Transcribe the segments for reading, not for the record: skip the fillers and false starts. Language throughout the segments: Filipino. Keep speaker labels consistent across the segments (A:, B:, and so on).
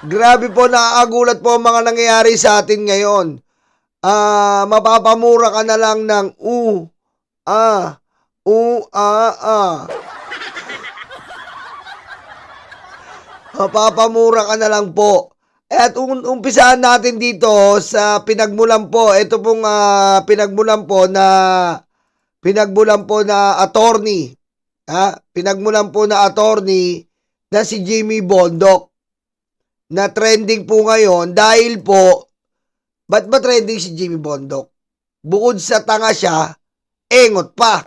A: Grabe po, nakakagulat po ang mga nangyayari sa atin ngayon. Mapapamura ka na lang ng Mapapamura ka na lang po. At umpisahan natin dito sa pinagmulan po. Ito pong pinagmulan po na attorney. Pinagmulan po na attorney na si Jimmy Bondoc. Na trending po ngayon dahil po, ba't ba trending si Jimmy Bondoc? Bukod sa tanga siya, engot pa.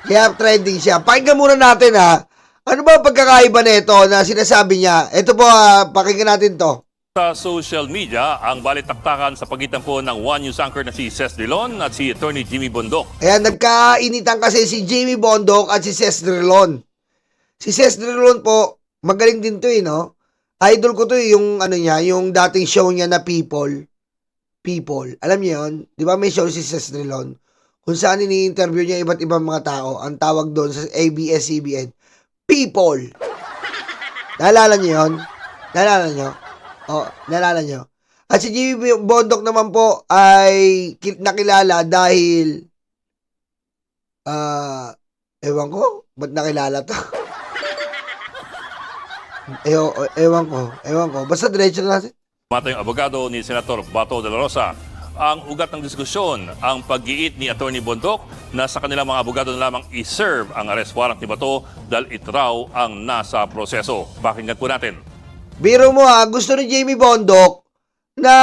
A: Kaya trending siya. Pakinggan muna natin ano ba pagkakaiba nito na sinasabi niya? Ito po, pakinggan natin to.
B: Sa social media, ang balitaktakan sa pagitan po ng One News anchor na si Ces Drilon at si Attorney Jimmy Bondoc.
A: Ayan, nagkainitan kasi si Jimmy Bondoc at si Ces Drilon. Si Ces Drilon po, magaling din to no? Idol ko to yung yung dating show niya na People. Alam niyo yun? Di ba may show si Ces Drilon? Kung saan ini-interview niya iba't ibang mga tao. Ang tawag doon sa ABS-CBN, People. Naalala niyo yun? Naalala niyo? Naalala niyo? At si Jimmy Bondoc naman po ay nakilala dahil ewan ko, ba't nakilala to? Ewan ko. Basta diretso na natin.
B: Mata yung abogado ni Senator Bato de la Rosa. Ang ugat ng diskusyon, ang pag-iit ni Attorney Bondoc na sa kanilang mga abogado na lamang i-serve ang arrest warrant ni Bato dahil ito raw ang nasa proseso. Pakinggan po natin.
A: Biro mo gusto ni Jimmy Bondoc na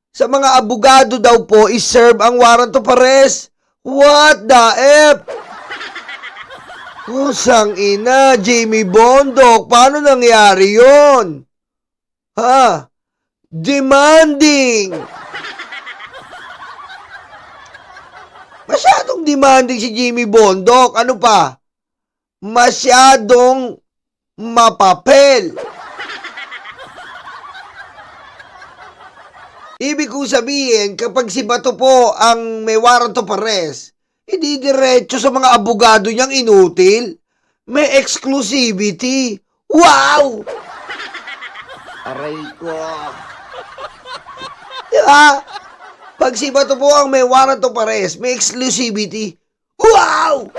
A: sa mga abogado daw po i-serve ang warrant of arrest. What the F? Usang ina, Jimmy Bondoc, paano nangyari yun? Demanding! Masyadong demanding si Jimmy Bondoc. Ano pa? Masyadong mapapel. Ibig ko sabihin, kapag si Bato po ang may warrant of arrest, hindi diretso sa mga abogado niyang inutil. May exclusivity. Wow!
C: Aray ko.
A: Diba? Pag si Bato po ang may warrant of arrest, may exclusivity. Wow!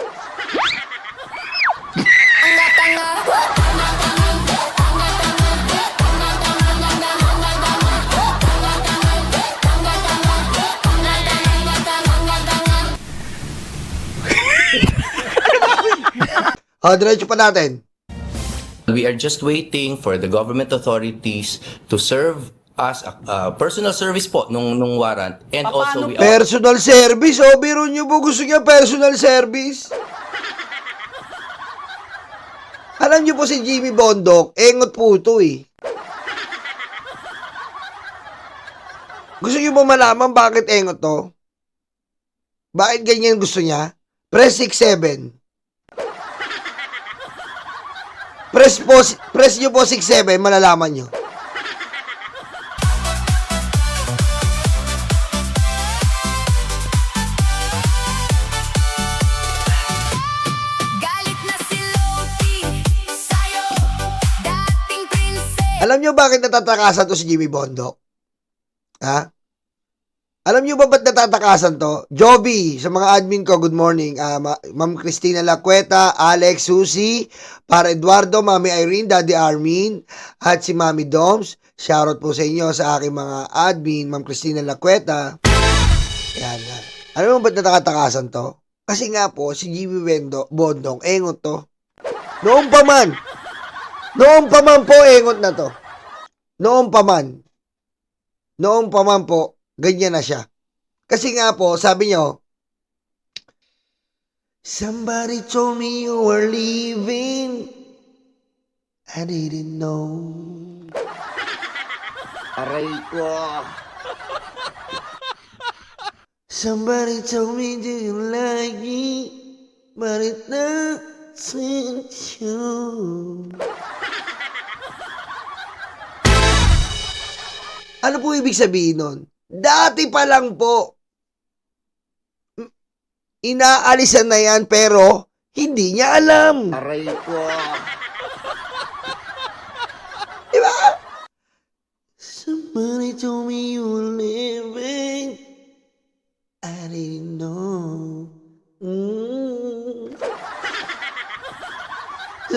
A: Diretso pa natin.
C: We are just waiting for the government authorities to serve us personal service po nung warrant, and also we are
A: Personal service. Biro nyo po, gusto niya personal service. Alam nyo po si Jimmy Bondoc, engot po ito Gusto nyo ba malaman bakit engot to? Bakit ganyan gusto niya? Press 67. Press nyo po 67, malalaman nyo. Alam nyo bakit natatakasan to si Jimmy Bondoc? Alam nyo ba ba't natatakasan to? Joby, sa mga admin ko, good morning. Ma'am Cristina Lacueta, Alex, Susie, Para Eduardo, Mami Irene, Daddy Armin, at si Mami Doms. Shoutout po sa inyo sa aking mga admin, Ma'am Cristina Lacueta. Yan. Alam mo ba't natatakasan to? Kasi nga po, si Jimmy Bondoc, engot to. Noong pa man po, engot na to. Noong pa man po, ganyan na siya. Kasi nga po, sabi nyo, somebody told me you were leaving. I didn't know.
C: aray ko.
A: Somebody told me do you like me, but it doesn't show. Ano po ibig sabihin nun? Dati pa lang po, inaalisan na yan pero hindi niya alam.
C: Aray ko.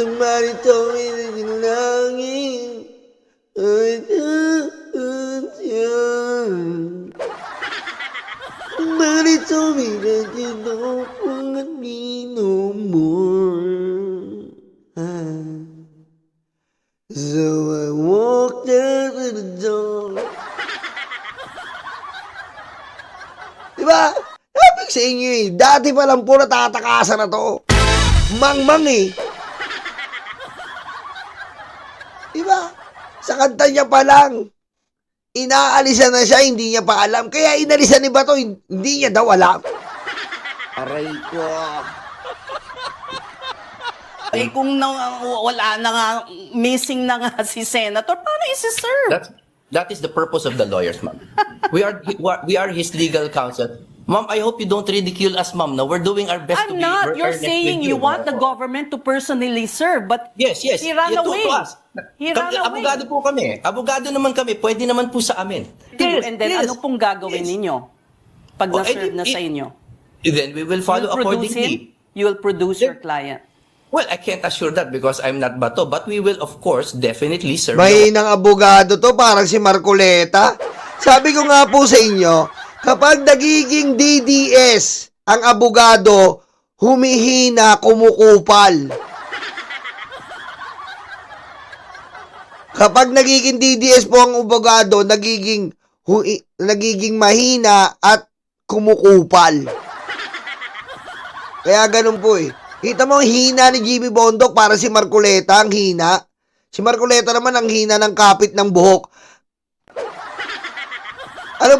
A: Marito, langit. Marito, no more. So I walked out of the door. Diba? Sabi ko sa inyo eh, dati pa lang po natatakasan na to. Mangmang eh. Diba? Sa kanta niya pa lang, inaalisan na siya, hindi niya pa alam. Kaya inalisan ni Bato, hindi niya daw alam. Aray ko.
D: Eh kung wala na nga, missing na nga si Senator, paano isi-serve?
C: That is the purpose of the lawyers, ma'am. We are his legal counsel. Ma'am, I hope you don't ridicule us, ma'am. No, we're doing our best to
D: I'm
C: be
D: not. You're
C: earnest
D: saying
C: with
D: you want the government to personally serve, but
C: Yes.
D: he ran
C: Yeah,
D: away.
C: to us.
D: He ran away.
C: Abogado po kami. Abogado naman kami. Pwede naman po sa amin.
D: And then ano pong gagawin ninyo pag
C: Oh,
D: na-serve
C: eh,
D: na sa inyo?
C: Then we will follow
D: You'll produce
C: accordingly.
D: him? You will produce your client.
C: Well, I can't assure that because I'm not Bato, but we will, of course, definitely serve.
A: Mahinang abogado to, parang si Marcoleta. Sabi ko nga po sa inyo, kapag nagiging DDS ang abogado, humihina, kumukupal. Kapag nagiging DDS po ang abogado, nagiging mahina at kumukupal. Kaya ganun po eh. Kita mo ang hina ni Jimmy Bondoc para si Marcoleta, ang hina. Si Marcoleta naman ang hina ng kapit ng buhok. Ano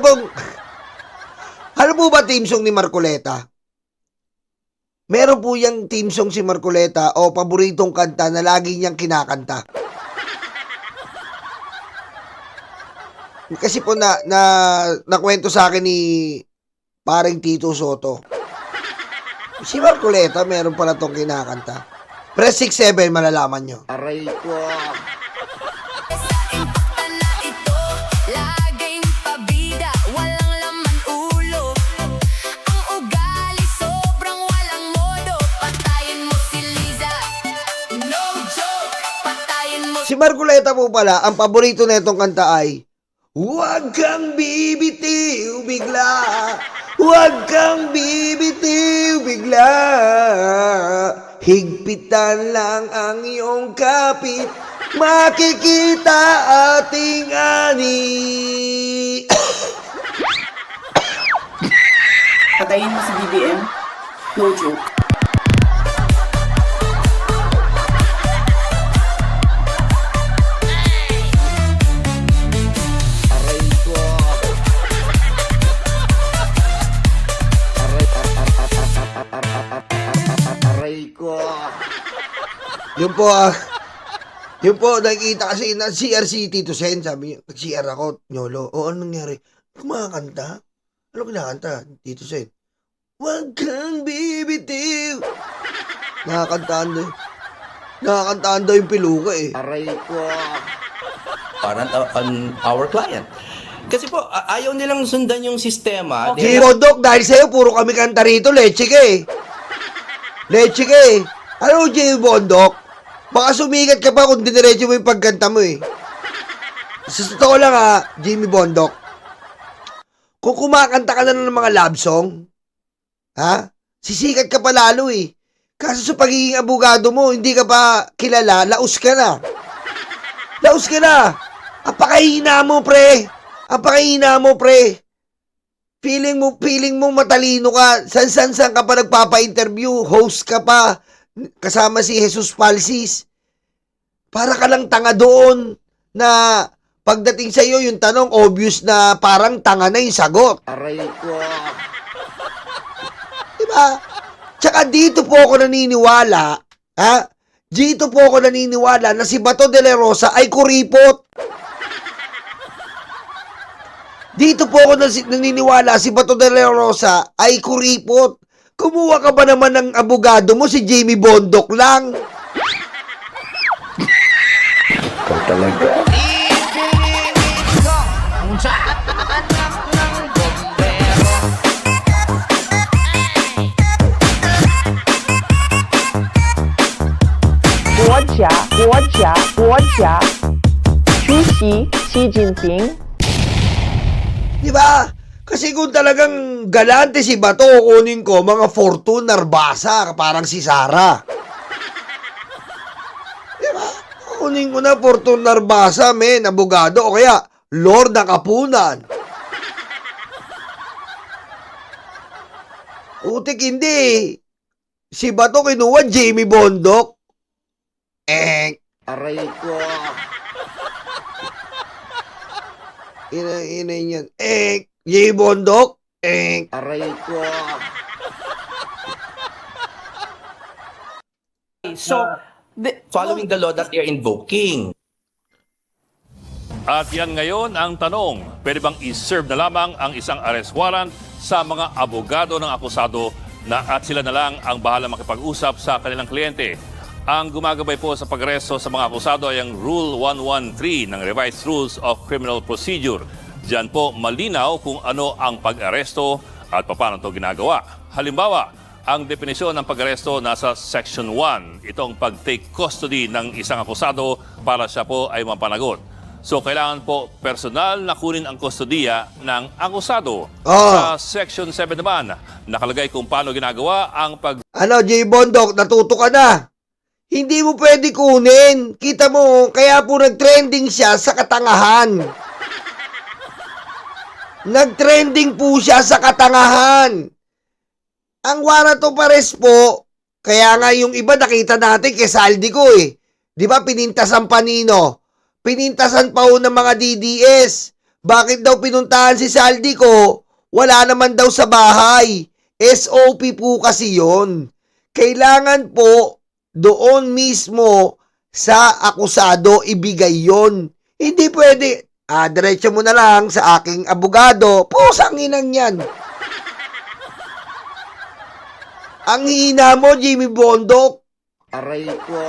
A: po ba team song ni Marcoleta? Meron po yung team song si Marcoleta o paboritong kanta na lagi niyang kinakanta. Kasi po nakwento sa akin ni paring Tito Soto. Si Marcoleta, meron pala tong kinakanta. Press 67, malalaman nyo. Aray ko.
E: Laging pabida, walang laman ulo. Ang ugali sobrang walang modo. Patayin mo si Liza. No joke, patayin mo.
A: Si Marcoleta po pala, ang paborito na itong kanta ay Huwag kang bibitiw bigla. Huwag kang bibitiw bigla. Higpitan lang ang iyong kapit. Makikita ating ani.
D: Patayin mo si BBM? No joke.
A: Yun po, nakikita kasi na CR si Tito Sen, sabi niya, nag-CR ako, Nyolo. O, ano nangyari? Kumakanta? Ano kinakanta, Tito Sen? Huwag kang bibitiw. Nakakantaan daw yung piluka eh. Aray ko.
C: Parang our client. Kasi po, ayaw nilang sundan yung sistema.
A: Okay. Bondoc, dahil sa'yo, puro kami kanta rito, leche ka eh. Leche ka eh. Ano, Jimmy Bondoc? Baka sumigat ka pa kung diniretso mo yung pagkanta mo eh. Sa totoo lang ha, Jimmy Bondoc. Kung kumakanta ka na ng mga love song, ha? Sisikat ka pa lalo eh. Kaso sa pagiging abogado mo, hindi ka pa kilala, laos ka na. Laos ka na. Ang pakahina mo, pre. Ang pakahina mo, pre. Feeling mo matalino ka. San ka pa nagpapa-interview. Host ka pa. Kasama si Jesus Palsis. Para ka lang tanga doon na pagdating sa iyo yung tanong obvious na parang tanga na yung sagot. Aray ko. Diba? Tsaka dito po ako naniniwala, ha? Dito po ako naniniwala na si Bato de la Rosa ay kuripot. Dito po ako naniniwala si Bato de la Rosa ay kuripot. Kumuha ka ba naman ng abogado mo, si Jamie Bondoc lang?
C: Ikaw talaga.
F: 国家主席习近平
A: Di ba? Kasi kung talagang galante si Bato, kunin ko mga Fortune Narbasa, parang si Sara. Di ba? Kunin ko na Fortune Narbasa, men, abogado, o kaya Lord ng Kapunan. Utik hindi. Si Bato kinuha Jamie Bondok. Aray ko. Ina yan. Jamie Bondok. Aray ko.
D: So,
C: Following the law that they're invoking.
B: At yan ngayon ang tanong, pwede bang i-serve na lamang ang isang arrest warrant sa mga abogado ng akusado na at sila na lang ang bahala makipag-usap sa kanilang kliyente? Ang gumagabay po sa pag-aresto sa mga akusado ay ang Rule 113 ng Revised Rules of Criminal Procedure. Diyan po malinaw kung ano ang pag-aresto at paano ito ginagawa. Halimbawa, ang definisyon ng pag-aresto nasa Section 1. Ito ang pag-take custody ng isang akusado para siya po ay mapanagot. So, kailangan po personal na kunin ang kustodiya ng akusado. Sa Section 7 naman, nakalagay kung paano ginagawa ang
A: Ano, J. Bondok, natuto ka na. Hindi mo pwede kunin. Kita mo, kaya po nag-trending siya sa katangahan. Nag-trending po siya sa katangahan. Ang warrant of arrest po, kaya nga yung iba nakita natin kay Saldi ko eh. Di ba pinintasan pa nino? Pinintasan pa ho ng mga DDS. Bakit daw pinuntahan si Saldi ko? Wala naman daw sa bahay. SOP po kasi yon. Kailangan po doon mismo sa akusado ibigay yon. Hindi pwede. Diretso mo na lang sa aking abogado. Pusang inang yan. Ang hina mo, Jimmy Bondok. Aray ko.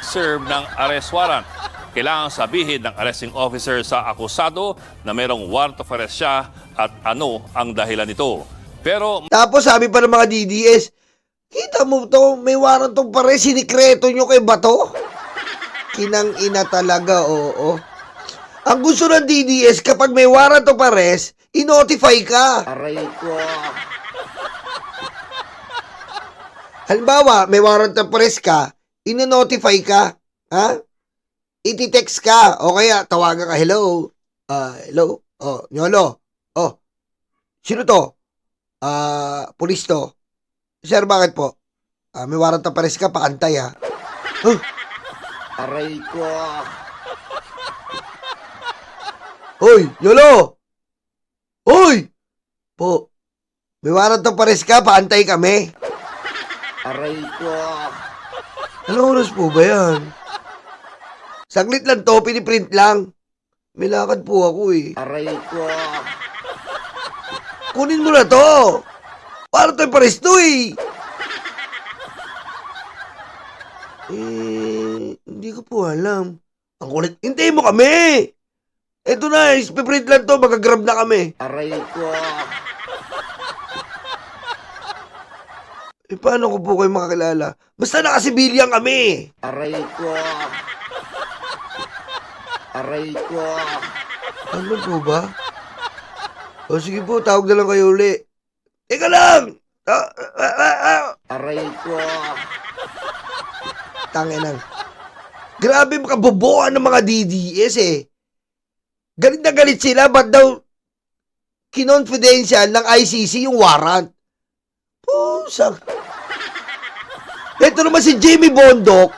B: serve ng arrest warrant. Kailangan sabihin ng arresting officer sa akusado na mayroong warrant of arrest siya at ano ang dahilan nito. Pero
A: Tapos sabi pa ng mga DDS, kita mo to, may warrant of arrest, sinikreto nyo kay Bato. Kinang ina talaga, oo. Ang gusto ng DDS, kapag may warrant of arrest, i-notify ka. Aray ko. Halimbawa, may warrant of arrest ka, ino-notify ka. Ha? Iti-text ka. O kaya, tawagan ka, hello. Hello. Oh, Nyolo. Oh, sino to? Pulis to. Sir, bakit po? May warrant of arrest ka, paantay ha. Huh? Aray ko. Hoy, Yolo! Hoy! Po, may warrant of arrest ka, paantay kami. Aray ko. Anong oras po ba yan? Saglit lang to, piniprint lang. May lakad po ako eh. Aray ko. Kunin mo na to. Warrant of arrest to eh. Hindi ko po alam. Ang kulit. Hintayin mo kami. Eto na, ipiprint lang to, magagrab na kami. Aray ko. Paano ko po kayo makakilala? Basta nakasibilyan kami. Aray ko. Aray ko. Ano po ba? O sige po, tawag na lang kayo uli. Teka lang! Aray ko. Tanginang. Grabe makaboboan ng mga DDS eh. Galit na galit sila, ba't daw kinonfidential ng ICC yung warrant? Pusang. Ito naman si Jamie Bondok,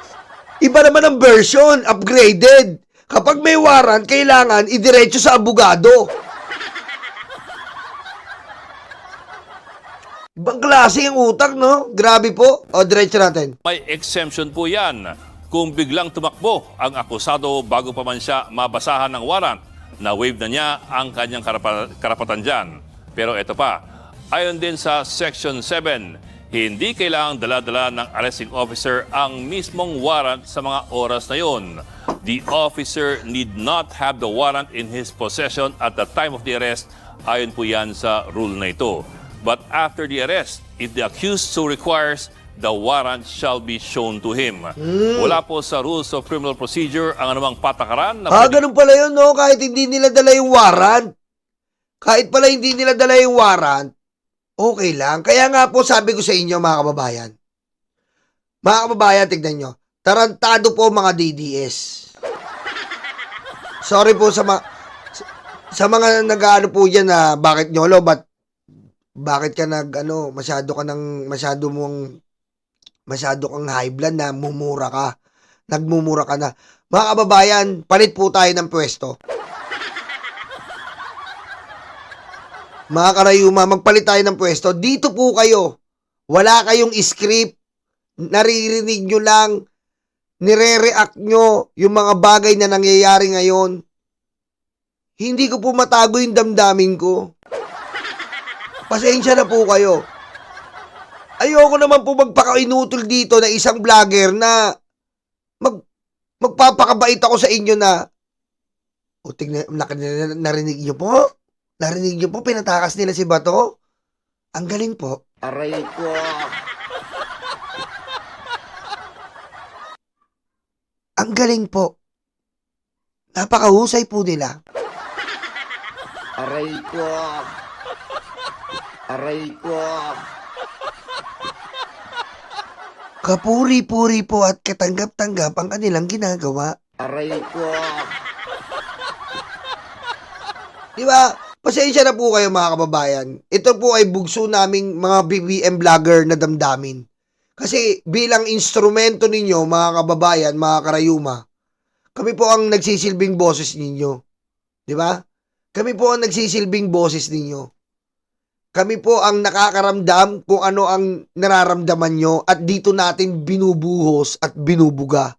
A: iba naman ang version, upgraded. Kapag may warrant, kailangan idiretso sa abogado. Ibang klase yung utak, no? Grabe po. O, diretso natin.
B: may exemption po yan kung biglang tumakbo ang akusado bago pa man siya mabasahan ng warrant na waive na niya ang kanyang karapatan dyan. Pero ito pa, ayon din sa Section 7, hindi kailangang dala-dala ng arresting officer ang mismong warrant sa mga oras na yon. The officer need not have the warrant in his possession at the time of the arrest. Ayon po yan sa rule na ito. But after the arrest, if the accused so requires, the warrant shall be shown to him. Wala po sa Rules of Criminal Procedure ang anumang patakaran na
A: Ganun pala yun, no? Kahit hindi nila dala yung warrant. Kahit pala hindi nila dala yung warrant, okay lang. Kaya nga po sabi ko sa inyo, mga kababayan. Mga kababayan, tignan nyo. Tarantado po mga DDS. Sorry po sa mga nag-ano po dyan na bakit nyolo, bakit ka masyado kang high blood na mumura ka. Nagmumura ka na. Mga kababayan, palit po tayo ng pwesto. Mga karayuma, magpalit tayo ng pwesto. Dito po kayo. Wala kayong script. Naririnig nyo lang. Nire-react nyo yung mga bagay na nangyayari ngayon. Hindi ko po matago yung damdamin ko. Pasensya na po kayo. Ayoko naman po magpakainutol dito na isang vlogger na magpapakabait ako sa inyo na tignan, narinig nyo po? Narinig nyo po, pinatakas nila si Bato? Ang galing po.
G: Aray ko.
A: Ang galing po. Napakahusay po nila.
G: Aray ko. Aray ko.
A: Kapuri-puri po at katanggap-tanggap ang kanilang ginagawa.
G: Aray ko.
A: Di ba? Pasensya na po kayo mga kababayan. Ito po ay bugso naming mga BBM vlogger na damdamin. Kasi bilang instrumento ninyo mga kababayan, mga karayuma, kami po ang nagsisilbing boses ninyo. Di ba? Kami po ang nagsisilbing boses ninyo. Kami po ang nakakaramdam kung ano ang nararamdaman nyo at dito natin binubuhos at binubuga.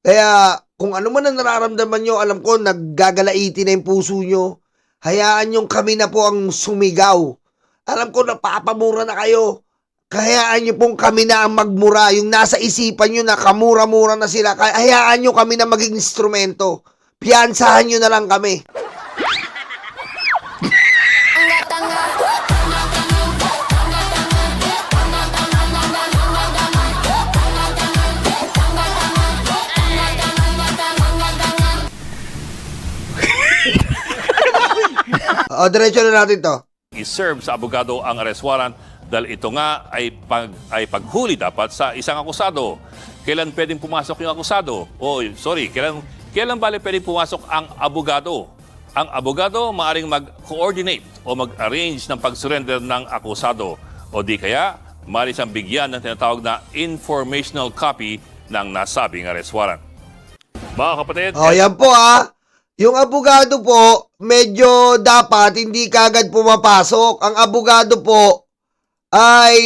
A: Kaya kung ano man ang nararamdaman nyo, alam ko naggagalaiti na yung puso nyo. Hayaan nyo kami na po ang sumigaw. Alam ko napapamura na kayo. Hayaan nyo pong kami na ang magmura. Yung nasa isipan nyo na kamura-mura na sila. Hayaan nyo kami na maging instrumento. Piyansahan nyo na lang kami. Diretso na natin to.
B: I-serve sa abogado ang arrest warrant dahil ito nga ay paghuli dapat sa isang akusado. Kailan pwedeng pumasok yung akusado? Kailan bali pwedeng pumasok ang abogado? Ang abogado maaaring mag-coordinate o mag-arrange ng pag-surrender ng akusado o di kaya maaari siyang bigyan ng tinatawag na informational copy ng nasabing arrest warrant. Mga kapatid,
A: Yan po Yung abogado po, medyo dapat hindi kagad pumapasok. Ang abogado po ay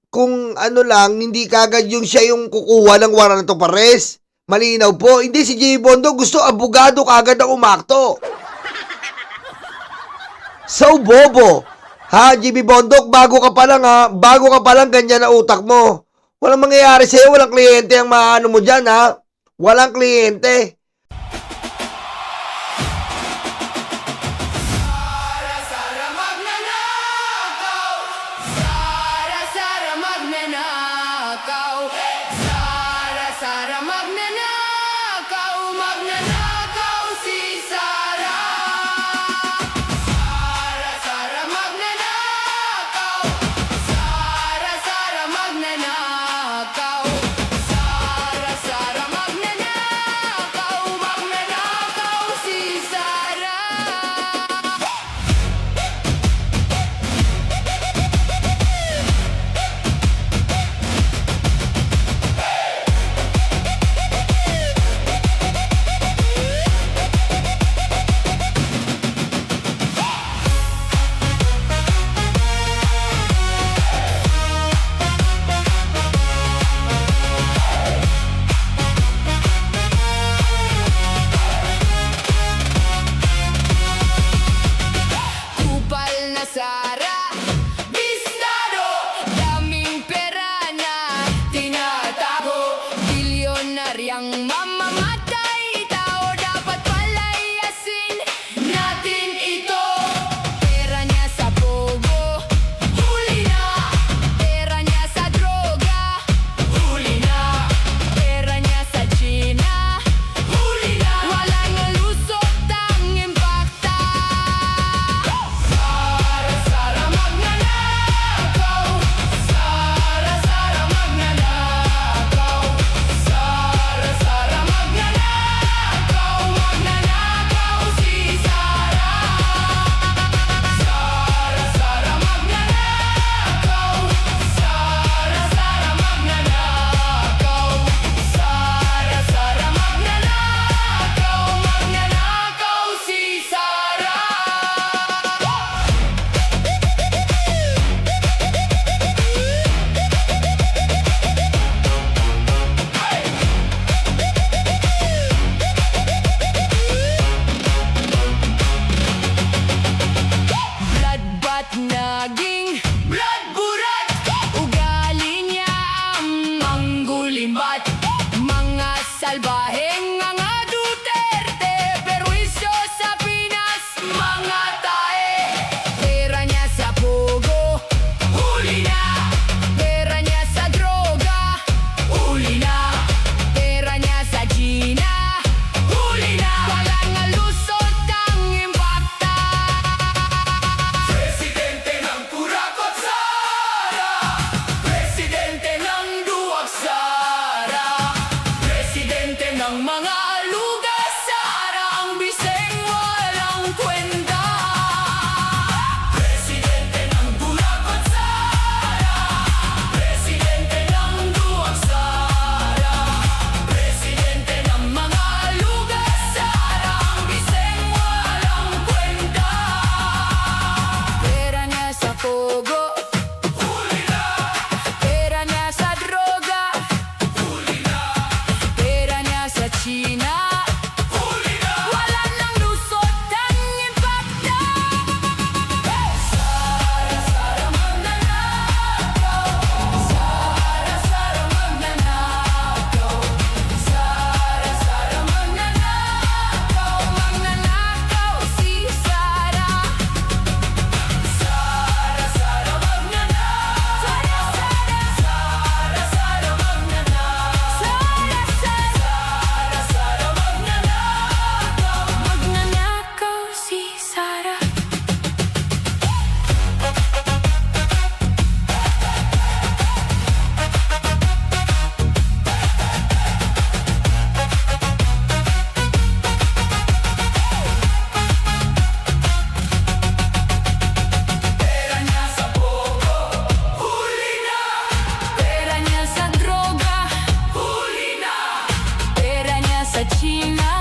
A: kung ano lang, hindi kagad yung siya yung kukuha ng warrant of arrest. Malinaw po. Hindi si Jimmy Bondo gusto abogado kagad ang umakto. So bobo. Jimmy Bondok, bago ka pa lang ganyan na utak mo. Walang mangyayari sa'yo, walang kliyente ang maano mo dyan Walang kliyente.
E: Tenga nga Duterte, perwisyo sa Pinas, mga tae. Pera niya sa pogo, huli na. Pera niya sa droga, huli na. Pera niya sa Gina, huli na. Walang alusot ang impakta. Presidente ng Kurakot Sara, Presidente ng Duwag Sara, Presidente ng mga lugar Sara, ang biseng walang kwenta. Presidente ng Kurakot Sara, Presidente ng Duwag Sara, Presidente ng mga lugar Sara, ang biseng walang kwenta. Pera niya sa pogo, huli na. Pera niya sa droga, huli na. Pera niya sa China, huli na. Wala nang lusot ang impakta. Sara, Sara magnanakaw. Sara, Sara magnanakaw. Sara, Sara magnanakaw. Magnanakaw si Sara. Sara, Sara magnanakaw. Sara, Sara. Sara, Sara magnanakaw. Sara, Sara. Sara, Sara magnanakaw. Magnanakaw si Sara. Pera niya sa pogo, huli na. Pera niya sa droga, huli na. Pera niya sa China,